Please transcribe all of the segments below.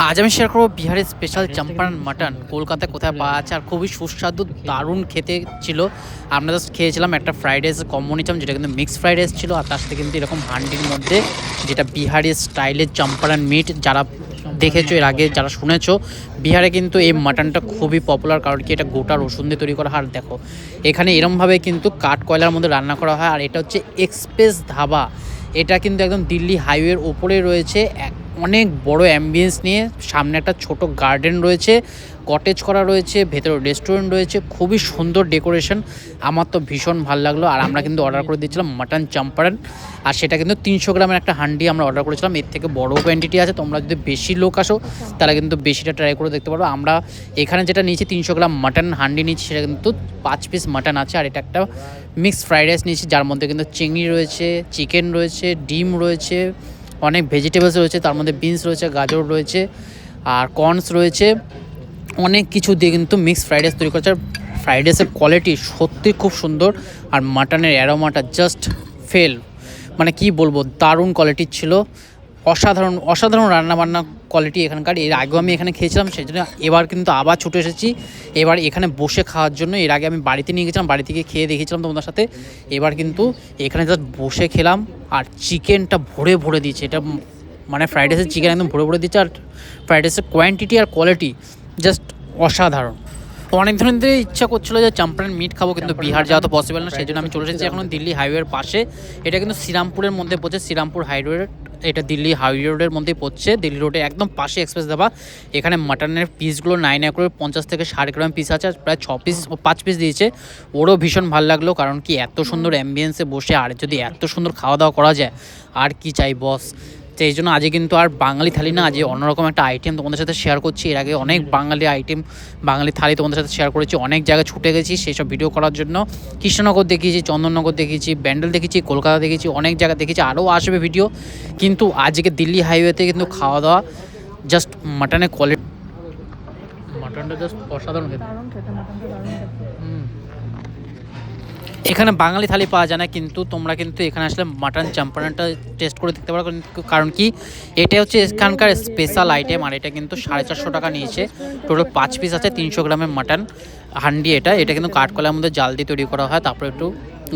আজ আমি শেয়ার করবো বিহারের স্পেশাল চম্পারন মাটন কলকাতায় কোথায় পাওয়া যাচ্ছে আর খুবই সুস্বাদু দারুণ খেতে ছিল। আমরা জাস্ট খেয়েছিলাম একটা ফ্রাইড রাইস কম্বো নিয়েছিলাম, যেটা কিন্তু মিক্সড ফ্রাইড রাইস ছিল, আর তার সাথে কিন্তু এরকম হান্ডির মধ্যে যেটা বিহারি স্টাইলের চম্পারন মিট। যারা দেখেছো এর আগে, যারা শুনেছো, বিহারে কিন্তু এই মাটনটা খুবই পপুলার, কারণ কি এটা গোটা রসুন দিয়ে তৈরি করা হয়। আর দেখো এখানে এরমভাবে কিন্তু কাঠ কয়লার মধ্যে রান্না করা হয়। আর এটা হচ্ছে এক্সপ্রেস ধাবা, এটা কিন্তু একদম দিল্লি হাইওয়ের ওপরে রয়েছে, অনেক বড় অ্যাম্বিয়েন্স নিয়ে। সামনে একটা ছোট গার্ডেন রয়েছে, কটেজ করা রয়েছে, ভেতরে রেস্টুরেন্ট রয়েছে, খুবই সুন্দর ডেকোরেশন। আমার তো ভীষণ ভালো লাগলো। আর আমরা কিন্তু অর্ডার করে দিয়েছিলাম মাটন চম্পারন, আর সেটা কিন্তু 300 গ্রামের একটা হান্ডি আমরা অর্ডার করেছিলাম। এর থেকে বড় কোয়ান্টিটি আছে, তোমরা যদি বেশি লোক আসো তাহলে কিন্তু বেশিটা ট্রাই করে দেখতে পারো। আমরা এখানে যেটা নিয়েছি 300 গ্রাম মাটন হান্ডি নিয়েছি, সেটা কিন্তু 5 পিস মাটন আছে। আর এটা একটা মিক্সড ফ্রাইড রাইস নিয়েছি, যার মধ্যে কিন্তু চিংড়ি রয়েছে, চিকেন রয়েছে, ডিম রয়েছে, অনেক ভেজিটেবলস রয়েছে, তার মধ্যে বিনস রয়েছে, গাজর রয়েছে, আর কর্নস রয়েছে, অনেক কিছু দিয়ে কিন্তু মিক্সড ফ্রাইড রাইস তৈরি করেছে। আর ফ্রাইড রাইসের কোয়ালিটি সত্যি খুব সুন্দর, আর মাটনের অ্যারোমাটা জাস্ট ফেল, মানে কি বলবো, দারুণ কোয়ালিটির ছিল। অসাধারণ অসাধারণ রান্নাবান্না কোয়ালিটি এখানকার। এর আগেও আমি এখানে খেয়েছিলাম, সেই জন্য এবার কিন্তু আবার ছুটে এসেছি এবার এখানে বসে খাওয়ার জন্য। এর আগে আমি বাড়িতে নিয়ে গেছিলাম, বাড়ি থেকে খেয়ে দেখেছিলাম তোমাদের সাথে। এবার কিন্তু এখানে জাস্ট বসে খেলাম, আর চিকেনটা ভরে ভরে দিয়েছে। এটা মানে ফ্রাইড রাইসের চিকেন একদম ভরে ভরে দিচ্ছে, আর ফ্রাইড রাইসের কোয়ান্টিটি আর কোয়ালিটি জাস্ট অসাধারণ। অনেক ধরনের ধরে ইচ্ছা করছিল যে চম্পারন মিট খাবো, কিন্তু বিহার যাওয়া তো পসিবল না, সেই জন্য আমি চলে এসেছি এখন দিল্লি হাইওয়ের পাশে। এটা কিন্তু শ্রীরামপুরের মধ্যে পড়ছে, শ্রীরামপুর হাইওয়ে, এটা দিল্লি হাইওয়ে রোডের মধ্যেই পড়ছে, দিল্লি রোডে একদম পাশে এক্সপ্রেস ধাবা। এখানে মাটনের পিসগুলো 9 করে 50 থেকে 60 গ্রাম পিস আছে, আর প্রায় 6 পিস 5 পিস দিয়েছে। ওরও ভীষণ ভালো লাগলো, কারণ কি এত সুন্দর অ্যাম্বিয়েন্সে বসে আর যদি এত সুন্দর খাওয়া দাওয়া করা যায়, আর কি চাই বস। তো এই জন্য আজকে কিন্তু আর বাঙালি থালি না, আজকে অন্যরকম একটা আইটেম তোমাদের সাথে শেয়ার করছি। এর আগে অনেক বাঙালি আইটেম, বাঙালি থালি তোমাদের সাথে শেয়ার করেছি, অনেক জায়গায় ছুটে গেছি সেই সব ভিডিও করার জন্য। কৃষ্ণনগর দেখিয়েছি, চন্দননগর দেখিয়েছি, ব্যান্ডেল দেখেছি, কলকাতা দেখেছি, অনেক জায়গা দেখেছি, আরও আসবে ভিডিও। কিন্তু আজকে দিল্লি হাইওয়েতে কিন্তু খাওয়া দাওয়া জাস্ট মাটনের কোয়ালিটি, মাটনটা জাস্ট অসাধারণ খেতে। এখানে বাঙালি থালি পাওয়া যায় না, কিন্তু তোমরা কিন্তু এখানে আসলে মাটন চম্পারনটা টেস্ট করে দেখতে পারো, কারণ কি এটা হচ্ছে এখানকার স্পেশাল আইটেম। আর এটা কিন্তু 450 টাকা নিয়েছে, টোটাল 5 পিস আছে, 300 গ্রামের মাটন হান্ডি। এটা কিন্তু কাঠকলার মধ্যে জাল দিয়ে তৈরি করা হয়, তারপরে একটু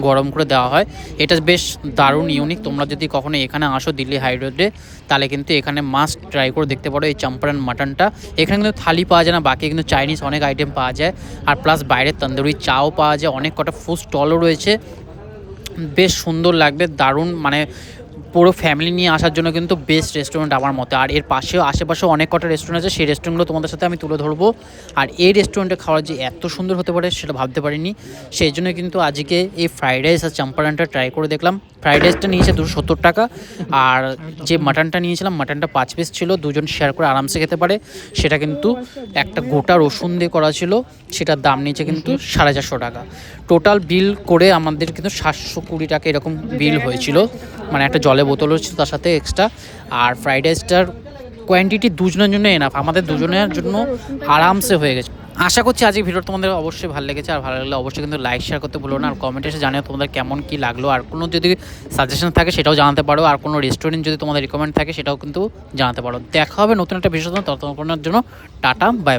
গরম করে দেওয়া হয়। এটা বেশ দারুণ ইউনিক। তোমরা যদি কখনো এখানে আসো দিল্লি হাই রোডে, তাহলে কিন্তু এখানে মাস্ট ট্রাই করে দেখতে পারো এই চম্পারন মাটনটা। এখানে কিন্তু থালি পাওয়া যায় না, বাকি কিন্তু চাইনিজ অনেক আইটেম পাওয়া যায়, আর প্লাস বাইরের তন্দুরি চাও পাওয়া যায়, অনেক কটা ফুড স্টলও রয়েছে। বেশ সুন্দর লাগবে, দারুণ, মানে পুরো ফ্যামিলি নিয়ে আসার জন্য কিন্তু বেস্ট রেস্টুরেন্ট আমার মতে। আর এর পাশেও আশেপাশেও অনেক কটা রেস্টুরেন্ট আছে, সেই রেস্টুরেন্টগুলো তোমাদের সাথে আমি তুলে ধরবো। আর এই রেস্টুরেন্টে খাওয়ার যে এত সুন্দর হতে পারে সেটা ভাবতে পারিনি, সেই জন্য কিন্তু আজকে এই ফ্রাইড রাইস আর চম্পারনটা ট্রাই করে দেখলাম। ফ্রাইড রাইসটা নিয়েছে 270 টাকা, আর যে মাটনটা নিয়েছিলাম মাটনটা 5 পিস ছিল, দুজন শেয়ার করে আরামসে খেতে পারে। সেটা কিন্তু একটা গোটা রসুন দিয়ে করা ছিল, সেটার দাম নিয়েছে কিন্তু 450 টাকা। টোটাল বিল করে আমাদের কিন্তু 720 টাকা এরকম বিল হয়েছিল, মানে একটা জলের বোতলও ছিল তার সাথে এক্সট্রা। আর ফ্রাইড রাইসটার কোয়ান্টিটি দুজনের জন্য এনাফ, আমাদের দুজনের জন্য আরামসে হয়ে গেছে। আশা করছি আজকে ভিডিও তোমাদের অবশ্যই ভালো লেগেছে, আর ভালো লাগলে অবশ্যই কিন্তু লাইক শেয়ার করতে ভুলো না, আর কমেন্টে এসে জানিও তোমাদের কেমন কি লাগলো। আর কোনো যদি সাজেশন থাকে সেটাও জানাতে পারো, আর কোনো রেস্টুরেন্ট যদি তোমাদের রিকমেন্ড থাকে সেটাও কিন্তু জানাতে পারো। দেখা হবে নতুন একটা ভিডিও, ততক্ষণের জন্য টাটা, বাই বাই।